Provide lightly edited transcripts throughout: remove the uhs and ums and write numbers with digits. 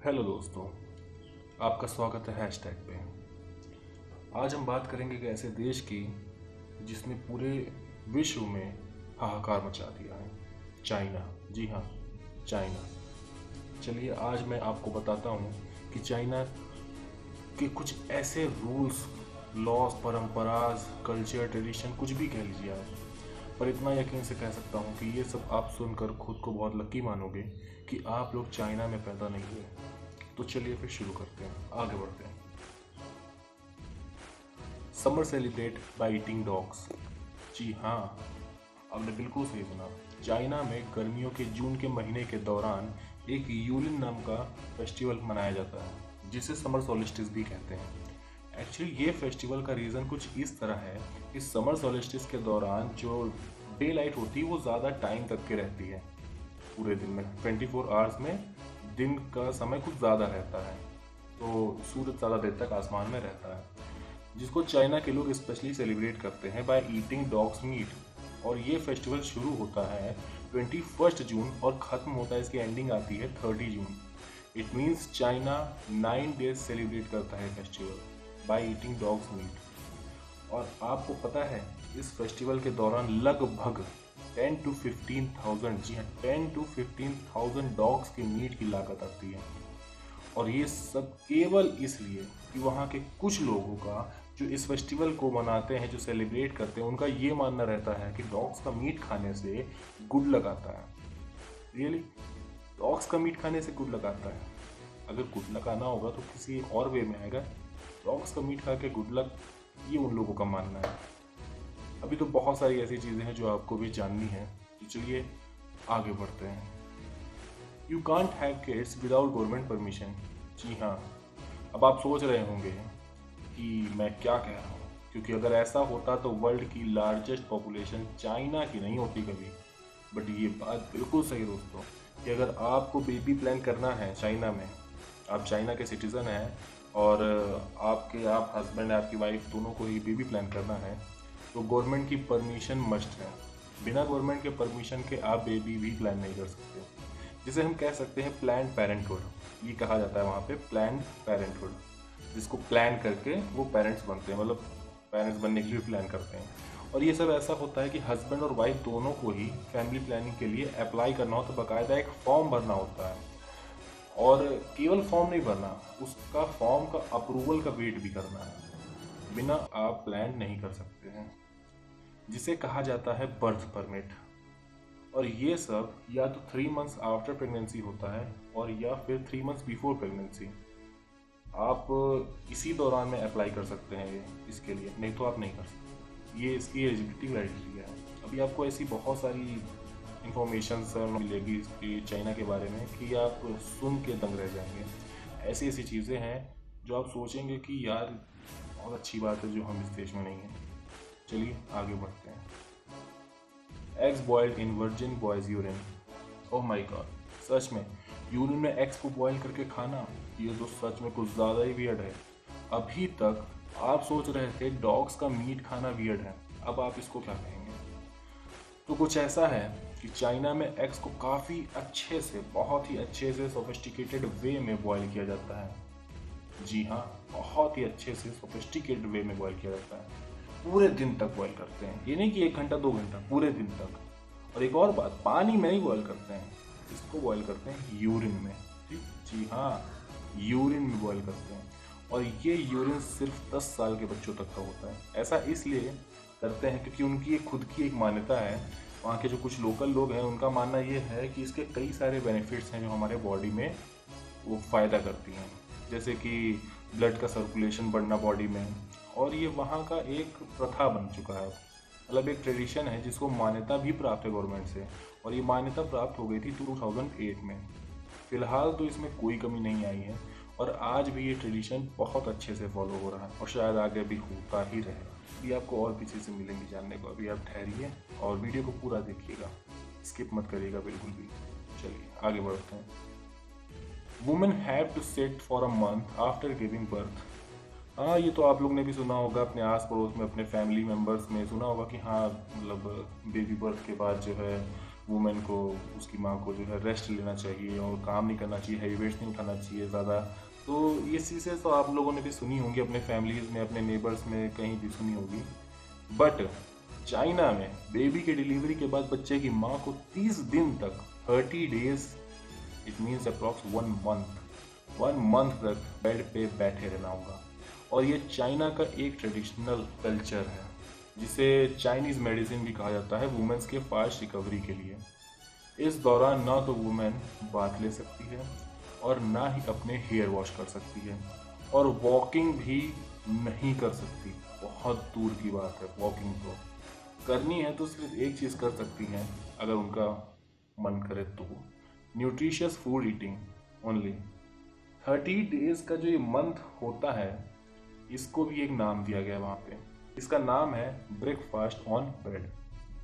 Hello दोस्तों, आपका स्वागत है हैशटैग पे। आज हम बात करेंगे एक ऐसे देश की जिसने पूरे विश्व में हाहाकार मचा दिया है। चाइना। जी हाँ, चाइना। चलिए आज मैं आपको बताता हूँ कि चाइना के कुछ ऐसे रूल्स, लॉज, परंपराज, कल्चर, ट्रेडिशन, कुछ भी कह लीजिए आप, पर इतना यकीन से कह सकता हूँ कि ये सब आप सुनकर खुद को बहुत लकी मानोगे कि आप लोग चाइना में पैदा नहीं हुए। तो चलिए फिर शुरू करते हैं, आगे बढ़ते हैं। Summer celebrate by eating dogs. जी हाँ, आपने बिल्कुल सही सुना। चाइना में गर्मियों के जून के महीने के दौरान एक यूलिन नाम का फेस्टिवल मनाया जाता है, जिसे समर सोलिस्टिस भी कहते हैं। एक्चुअली ये फेस्टिवल का रीज़न कुछ इस तरह है कि समर सोलिस्टिस के दौरान जो डे लाइट होती है वो ज़्यादा टाइम तक के रहती है। पूरे दिन में 24 आवर्स में दिन का समय कुछ ज़्यादा रहता है, तो सूरज ज़्यादा देर तक आसमान में रहता है, जिसको चाइना के लोग स्पेशली सेलिब्रेट करते हैं बाय ईटिंग डॉग्स मीट। और ये फेस्टिवल शुरू होता है 21 जून और ख़त्म होता है, इसकी एंडिंग आती है 30 जून। It means China 9 days celebrate करता है festival by eating dogs meat. और आपको पता है इस फेस्टिवल के दौरान लगभग 10 to 15,000, जी हाँ, 10 to 15,000 डॉग्स के मीट की लागत आती है। और ये सब केवल इसलिए कि वहाँ के कुछ लोगों का जो इस फेस्टिवल को मनाते हैं, जो सेलिब्रेट करते हैं, उनका ये मानना रहता है कि डॉग्स का मीट खाने से गुड लक आता है। रियली, डॉग्स का मीट खाने से गुड लक आता है? अगर गुड लक आना होगा तो किसी और वे में आएगा। डॉग्स का मीट खा के गुड लक, ये उन लोगों का मानना है। अभी तो बहुत सारी ऐसी चीज़ें हैं जो आपको भी जाननी है, तो चलिए आगे बढ़ते हैं। You can't have kids without government permission. जी हाँ, अब आप सोच रहे होंगे कि मैं क्या कह रहा हूँ, क्योंकि अगर ऐसा होता तो वर्ल्ड की लार्जेस्ट पॉपुलेशन चाइना की नहीं होती कभी। बट ये बात बिल्कुल सही दोस्तों कि अगर आपको बेबी प्लान करना है चाइना में, आप चाइना के सिटीज़न हैं और आप हस्बैंड, आपकी वाइफ दोनों को ही बेबी प्लान करना है, तो गवर्नमेंट की परमिशन मस्ट है। बिना गवर्नमेंट के परमिशन के आप बेबी भी प्लान नहीं कर सकते, जिसे हम कह सकते हैं प्लान्ड पेरेंटहुड। ये कहा जाता है वहाँ पे प्लान्ड पेरेंटहुड, जिसको प्लान करके वो पेरेंट्स बनते हैं, मतलब पेरेंट्स बनने के लिए प्लान करते हैं। और ये सब ऐसा होता है कि हस्बैंड और वाइफ दोनों को ही फैमिली प्लानिंग के लिए अप्लाई करना होता है, बाकायदा एक फॉर्म भरना होता है। और केवल फॉर्म नहीं भरना, उसका फॉर्म का अप्रूवल का वेट भी करना है। बिना आप प्लान नहीं कर सकते हैं, जिसे कहा जाता है बर्थ परमिट। और ये सब या तो 3 मंथ्स आफ्टर प्रेगनेंसी होता है और या फिर 3 मंथ्स बिफोर प्रेगनेंसी। आप इसी दौरान में अप्लाई कर सकते हैं इसके लिए, नहीं तो आप नहीं कर सकते। ये इसकी एलिजिबिलिटी क्राइटेरिया है। अभी आपको ऐसी बहुत सारी इंफॉर्मेशन मिलेगी इसकी चाइना के बारे में कि आप सुन के दंग रह जाएंगे। ऐसी ऐसी चीज़ें हैं जो आप सोचेंगे कि यार बहुत अच्छी बात है जो हम इस देश में नहीं हैं। चलिए आगे बढ़ते हैं। Eggs boiled in virgin boys urine. Oh my God, सच में यूरिन में एग्स को बॉयल करके खाना, ये तो सच में कुछ ज़्यादा ही वियर्ड है। अभी तक आप सोच रहे थे डॉग्स का मीट खाना वियर्ड है, अब आप इसको क्या कहेंगे? तो कुछ ऐसा है कि चाइना में एग्स को काफ़ी अच्छे से, बहुत ही अच्छे से सोफिस्टिकेटेड वे में बॉयल किया जाता है। जी हाँ, बहुत ही अच्छे से सोफिस्टिकेटेड वे में बॉयल किया जाता है। पूरे दिन तक बॉयल करते हैं, ये नहीं कि 1 घंटा 2 घंटा, पूरे दिन तक। और एक और बात, पानी में नहीं बॉयल करते हैं, इसको बॉयल करते हैं यूरिन में। जी हाँ, यूरिन में बॉयल करते हैं। और ये यूरिन सिर्फ 10 साल के बच्चों तक का होता है। ऐसा इसलिए करते हैं क्योंकि उनकी एक खुद की एक मान्यता है। वहाँ के जो कुछ लोकल लोग हैं उनका मानना ये है कि इसके कई सारे बेनिफिट्स हैं जो हमारे बॉडी में वो फ़ायदा करती हैं, जैसे कि ब्लड का सर्कुलेशन बढ़ना बॉडी में। और ये वहाँ का एक प्रथा बन चुका है, मतलब एक ट्रेडिशन है जिसको मान्यता भी प्राप्त है गवर्नमेंट से। और ये मान्यता प्राप्त हो गई थी 2008 में। फ़िलहाल तो इसमें कोई कमी नहीं आई है और आज भी ये ट्रेडिशन बहुत अच्छे से फॉलो हो रहा है और शायद आगे भी होता ही रहे। अभी आपको और भी चीज़ें मिलेंगी जानने को, अभी आप ठहरिए और वीडियो को पूरा देखिएगा, स्किप मत करिएगा बिल्कुल भी। चलिए आगे बढ़ते हैं। Women have to sit for a month after giving birth. हाँ, ये तो आप लोग ने भी सुना होगा, अपने आस पड़ोस में, अपने फैमिली मेम्बर्स में सुना होगा कि हाँ, मतलब बेबी बर्थ के बाद जो है वुमेन को, उसकी माँ को जो है रेस्ट लेना चाहिए और काम नहीं करना चाहिए, हैवी वेट्स नहीं उठाना चाहिए ज़्यादा। तो ये चीज़ें तो आप लोगों ने भी सुनी होंगी अपने फैमिलीज़ में, अपने नेबर्स में, कहीं भी सुनी होगी। बट चाइना में बेबी के डिलीवरी के बाद बच्चे की माँ को 30 दिन तक, 30 days, it means approx 1 month तक बेड पे बैठे रहना होगा। और ये चाइना का एक ट्रेडिशनल कल्चर है जिसे चाइनीज़ मेडिसिन भी कहा जाता है वुमेन्स के फास्ट रिकवरी के लिए। इस दौरान ना तो वुमेन बात ले सकती है और ना ही अपने हेयर वॉश कर सकती है, और वॉकिंग भी नहीं कर सकती। बहुत दूर की बात है, वॉकिंग तो करनी है तो सिर्फ एक चीज़ कर सकती हैं अगर उनका मन करे तो, nutritious food eating only. 30 days का जो ये मंथ होता है, इसको भी एक नाम दिया गया है वहाँ पे। इसका नाम है ब्रेकफास्ट ऑन बेड,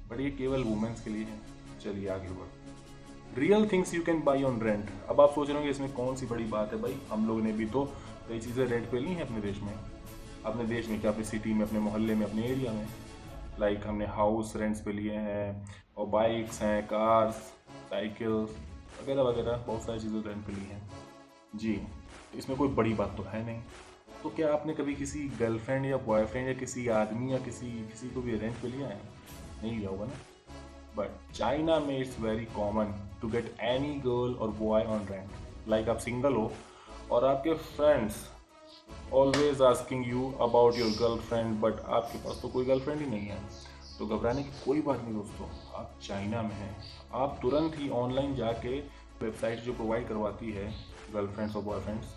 बट ये केवल वुमेन्स के लिए है। चलिए आगे बढ़। Real things you can buy on rent. अब आप सोच रहे होंगे इसमें कौन सी बड़ी बात है भाई, हम लोगों ने भी तो कई चीज़ें रेंट पे ली हैं अपने देश में। अपने देश में क्या, अपनी सिटी में, अपने मोहल्ले में, अपने एरिया में। लाइक हमने हाउस रेंट्स पे लिए हैं, और बाइक्स हैं, कार्स, साइकिल्स वगैरह वगैरह, बहुत सारी चीज़ें रेंट पे ली हैं जी। इसमें कोई बड़ी बात तो है नहीं। तो क्या आपने कभी किसी गर्लफ्रेंड या बॉयफ्रेंड या किसी आदमी या किसी को भी रेंट पे लिया है? नहीं लिया होगा ना। बट चाइना में it's very common to get any girl और बॉय ऑन रेंट। लाइक आप सिंगल हो और आपके friends always asking you about your girlfriend, but आपके पास तो कोई गर्लफ्रेंड ही नहीं है, तो घबराने की कोई बात नहीं दोस्तों। आप चाइना में हैं, आप तुरंत ही ऑनलाइन जाके वेबसाइट जो प्रोवाइड करवाती है गर्लफ्रेंड्स और बॉयफ्रेंड्स,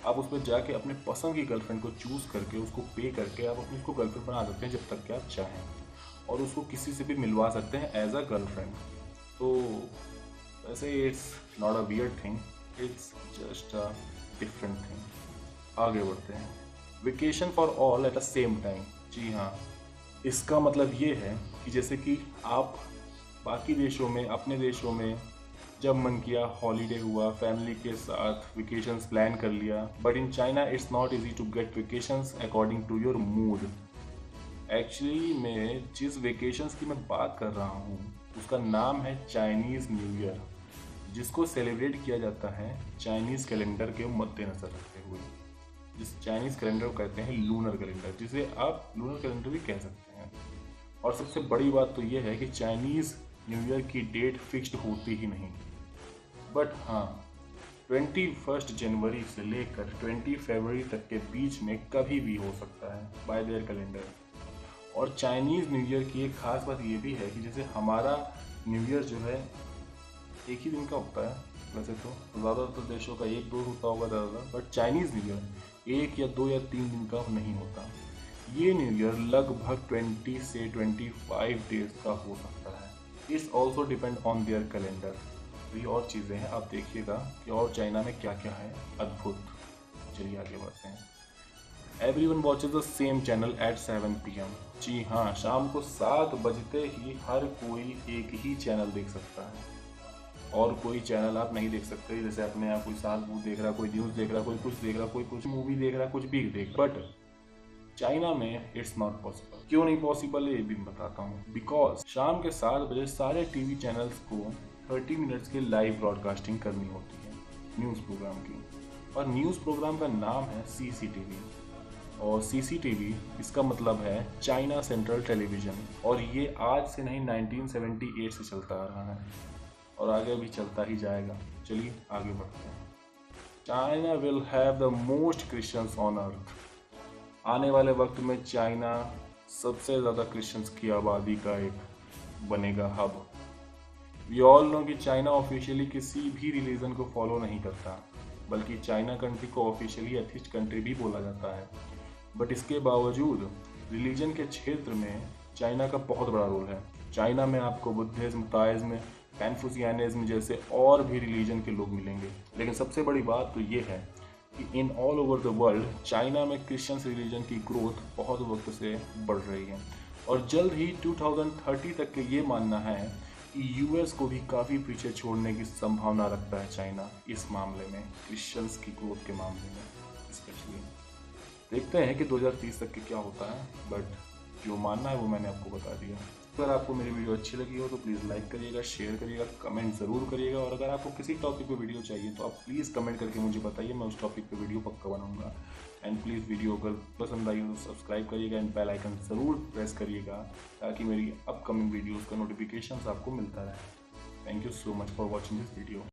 आप उस पर जाके अपने पसंद की गर्लफ्रेंड को चूज़ करके उसको पे करके आप अपनी उसको गर्लफ्रेंड बना सकते हैं जब तक कि आप चाहें, और उसको किसी से भी मिलवा सकते हैं एज अ गर्लफ्रेंड। तो वैसे it's not a weird thing, it's just a different thing. आगे बढ़ते हैं। Vacation for all at the same time. जी हाँ, इसका मतलब ये है कि जैसे कि आप बाकी देशों में, अपने देशों में जब मन किया हॉलीडे हुआ, फैमिली के साथ वेकेशंस प्लान कर लिया, but in China it's not easy to get vacations according to your mood. Actually मैं जिस वेकेशंस की मैं बात कर रहा हूँ उसका नाम है चाइनीज़ न्यू ईयर, जिसको सेलिब्रेट किया जाता है चाइनीज़ कैलेंडर के मद्देनज़र रखते हुए। जिस चाइनीज़ कैलेंडर को कहते हैं लूनर कैलेंडर, जिसे आप लूनर कैलेंडर भी कह सकते हैं। और सबसे बड़ी बात तो ये है कि चाइनीज़ न्यू ईयर की डेट फिक्स्ड होती ही नहीं, बट हाँ 21 जनवरी से लेकर 20 फरवरी तक के बीच में कभी भी हो सकता है बाय देयर कैलेंडर। और चाइनीज़ न्यू ईयर की एक खास बात ये भी है कि जैसे हमारा न्यू ईयर जो है एक ही दिन का होता है, वैसे तो ज़्यादातर देशों का 1-2 होता होगा ज़्यादा, बट चाइनीज़ न्यू ईयर 1 या 2 या 3 दिन का नहीं होता। ये न्यू ईयर लगभग 20 से 25 डेज का हो सकता है। It's also depend on their calendar. ये और चीज़ें हैं, आप देखिएगा कि और चाइना में क्या क्या है अद्भुत। चलिए आगे बढ़ते हैं। Everyone watches the same channel at 7 PM। जी हाँ, शाम को 7 बजते ही हर कोई एक ही चैनल देख सकता है, और कोई चैनल आप नहीं देख सकते। जैसे अपने यहाँ कोई सास बहू देख रहा, कोई न्यूज़ देख रहा, कोई कुछ देख रहा, कोई कुछ मूवी देख रहा, कुछ भी देख रहा, बट चाइना में इट्स नॉट पॉसिबल। क्यों नहीं पॉसिबल है ये भी बताता हूँ। बिकॉज शाम के 7 बजे सारे टीवी चैनल्स को 30 मिनट्स की लाइव ब्रॉडकास्टिंग करनी होती है न्यूज़ प्रोग्राम की, और न्यूज़ प्रोग्राम का नाम है CCTV। और CCTV इसका मतलब है चाइना सेंट्रल टेलीविज़न, और ये आज से नहीं 1978 से चलता आ रहा है और आगे भी चलता ही जाएगा। चलिए आगे बढ़ते हैं। China will have the most Christians on earth. आने वाले वक्त में चाइना सबसे ज़्यादा क्रिश्चियंस की आबादी का एक बनेगा हब। वी ऑल नो कि चाइना ऑफिशियली किसी भी रिलीजन को फॉलो नहीं करता, बल्कि चाइना कंट्री को ऑफिशियली एथिस्ट कंट्री भी बोला जाता है। बट इसके बावजूद रिलीजन के क्षेत्र में चाइना का बहुत बड़ा रोल है। चाइना में आपको बुद्धिज्म, ताओइज्म, कन्फ्यूशियनिज्म जैसे और भी रिलीजन के लोग मिलेंगे। लेकिन सबसे बड़ी बात तो ये है कि in all over the world China में क्रिश्चियंस रिलीजन की ग्रोथ बहुत वक्त से बढ़ रही है, और जल्द ही 2030 तक के ये मानना है कि US को भी काफ़ी पीछे छोड़ने की संभावना रखता है चाइना इस मामले में, क्रिश्चियंस की ग्रोथ के मामले में स्पेशली। देखते हैं कि 2030 तक के क्या होता है, बट जो मानना है वो मैंने आपको बता दिया। अगर आपको मेरी वीडियो अच्छी लगी हो तो प्लीज़ लाइक करिएगा, शेयर करिएगा, कमेंट ज़रूर करिएगा। और अगर आपको किसी टॉपिक पे वीडियो चाहिए तो आप प्लीज़ कमेंट करके मुझे बताइए, मैं उस टॉपिक पे वीडियो पक्का बनाऊंगा। एंड प्लीज़ वीडियो अगर पसंद आई हो तो सब्सक्राइब करिएगा एंड बेल आइकन ज़रूर प्रेस करिएगा ताकि मेरी अपकमिंग वीडियोज़ का नोटिफिकेशन आपको मिलता रहे। Thank you so much for watching this video.